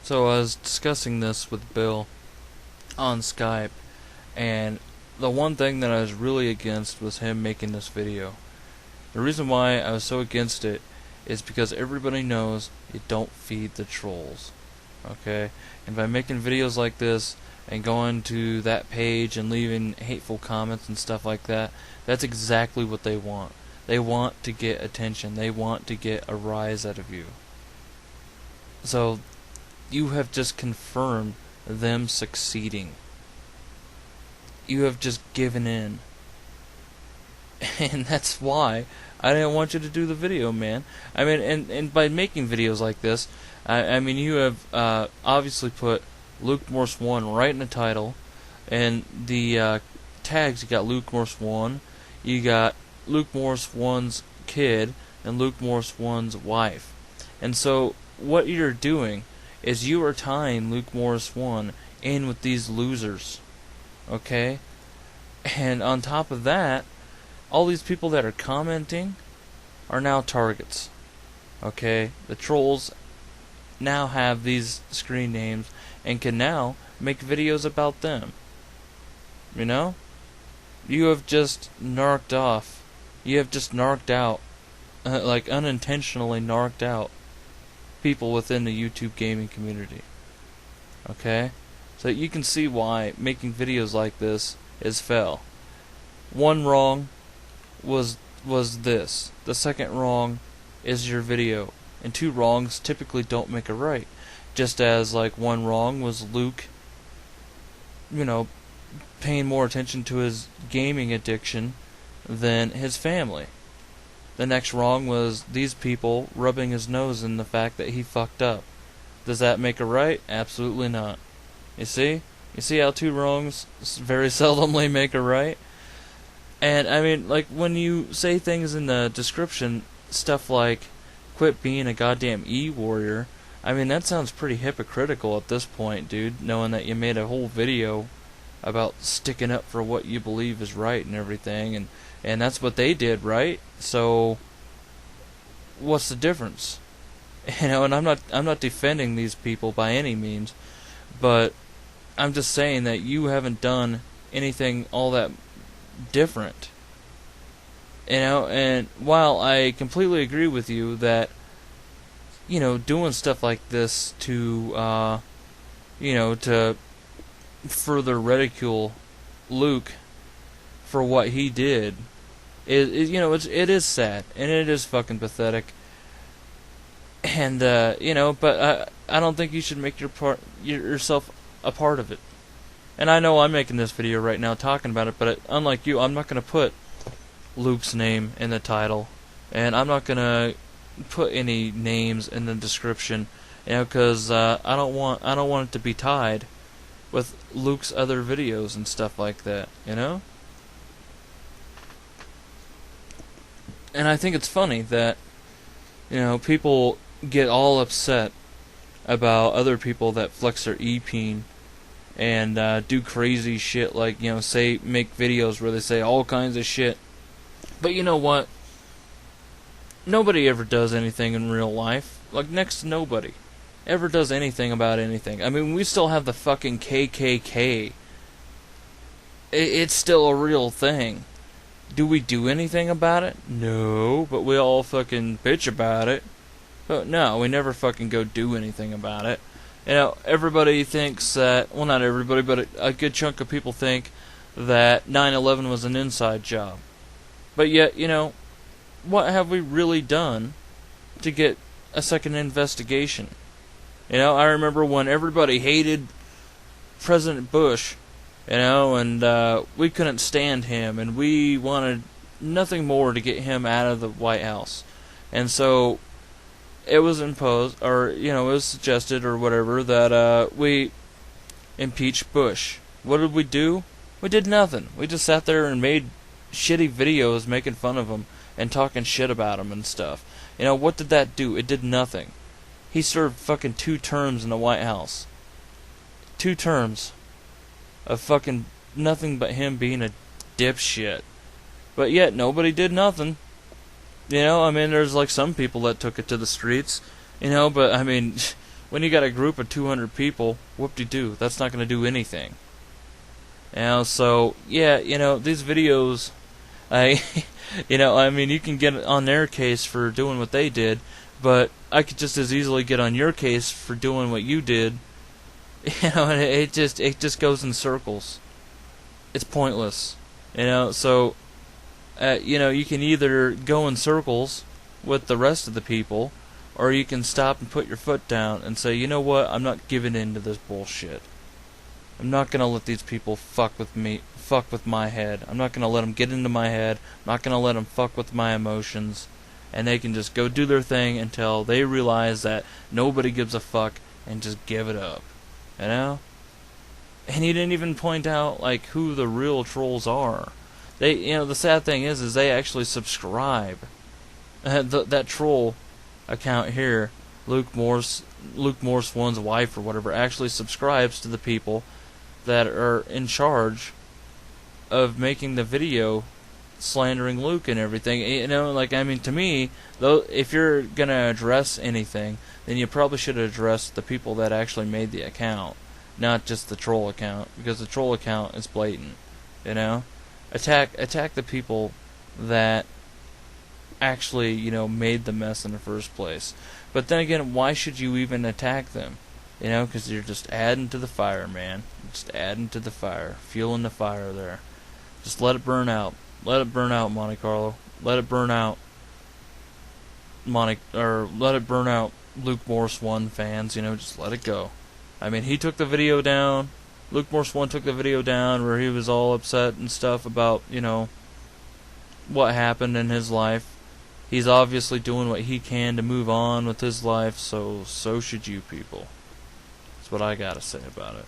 So I was discussing this with Bill on Skype, and the one thing that I was really against was him making this video. The reason why I was so against it is because everybody knows you don't feed the trolls. Okay? And by making videos like this and going to that page and leaving hateful comments and stuff like that, that's exactly what they want. They want to get attention. They want to get a rise out of you. So, you have just confirmed them succeeding. You have just given in. And that's why I didn't want you to do the video, man. I mean, and by making videos like this, I mean, you have obviously put Luke Morse 1 right in the title, and the tags, you got Luke Morse 1, you got Luke Morse 1's kid, and Luke Morse 1's wife. And so, what you're doing is you are tying Luke Morris 1 in with these losers. Okay? And on top of that, all these people that are commenting are now targets. Okay? The trolls now have these screen names and can now make videos about them. You know? You have just narked off. You have just narked out. Like unintentionally narked out people within the YouTube gaming community. Okay? So you can see why making videos like this is fell. One wrong was this. The second wrong is your video. And two wrongs typically don't make a right. Just as like one wrong was Luke, you know, paying more attention to his gaming addiction than his family. The next wrong was these people rubbing his nose in the fact that he fucked up. Does that make a right? Absolutely not. You see? You see how two wrongs very seldomly make a right? And, I mean, like, when you say things in the description, stuff like, quit being a goddamn E-warrior, I mean, that sounds pretty hypocritical at this point, dude, knowing that you made a whole video about sticking up for what you believe is right and everything, and that's what they did, right? So what's the difference? You know, and I'm not defending these people by any means, but I'm just saying that you haven't done anything all that different. You know, and while I completely agree with you that, you know, doing stuff like this to you know, to further ridicule Luke for what he did is you know, it is sad and it is fucking pathetic, and you know, but I don't think you should make yourself a part of it. And I know I'm making this video right now talking about it, but unlike you, I'm not going to put Luke's name in the title, and I'm not going to put any names in the description, you know, because I don't want it to be tied with Luke's other videos and stuff like that, you know? And I think it's funny that, you know, people get all upset about other people that flex their E-peen and do crazy shit like, you know, make videos where they say all kinds of shit. But you know what? Nobody ever does anything in real life. Like, next to nobody ever does anything about anything. I mean, we still have the fucking KKK. It's still a real thing. Do we do anything about it? No, but we all fucking bitch about it. But no, we never fucking go do anything about it. You know, everybody thinks that, well, not everybody, but a good chunk of people think that 9/11 was an inside job. But yet, you know, what have we really done to get a second investigation? You know, I remember when everybody hated President Bush, you know, and we couldn't stand him, and we wanted nothing more to get him out of the White House. And so it was imposed, or, you know, it was suggested or whatever, that we impeach Bush. What did we do? We did nothing. We just sat there and made shitty videos making fun of him and talking shit about him and stuff. You know, what did that do? It did nothing. He served fucking 2 terms in the White House. 2 terms of fucking nothing but him being a dipshit. But yet, nobody did nothing. You know, I mean, there's like some people that took it to the streets, you know, but I mean, When you got a group of 200 people, whoop-de-doo, that's not going to do anything. So, yeah, these videos, I mean, you can get on their case for doing what they did, but I could just as easily get on your case for doing what you did. And it just goes in circles. It's pointless. So, you can either go in circles with the rest of the people, or you can stop and put your foot down and say, you know what, I'm not giving in to this bullshit. I'm not going to let these people fuck with my head. I'm not going to let them get into my head. I'm not going to let them fuck with my emotions. And they can just go do their thing until they realize that nobody gives a fuck and just give it up. And he didn't even point out, like, who the real trolls are. They, the sad thing is they actually subscribe. That troll account here, Luke Morse One's wife or whatever, actually subscribes to the people that are in charge of making the video slandering Luke and everything. To me, though, if you're gonna address anything, then you probably should address the people that actually made the account, not just the troll account, because the troll account is blatant. Attack the people that actually, made the mess in the first place. But then again, why should you even attack them? Because you're just adding to the fire, man. Just adding to the fire, fueling the fire there. Just let it burn out. Let it burn out, Monte Carlo. Let it burn out, let it burn out, Luke Morse 1 fans. Just let it go. I mean, he took the video down. Luke Morse 1 took the video down where he was all upset and stuff about, what happened in his life. He's obviously doing what he can to move on with his life, so should you people. That's what I gotta say about it.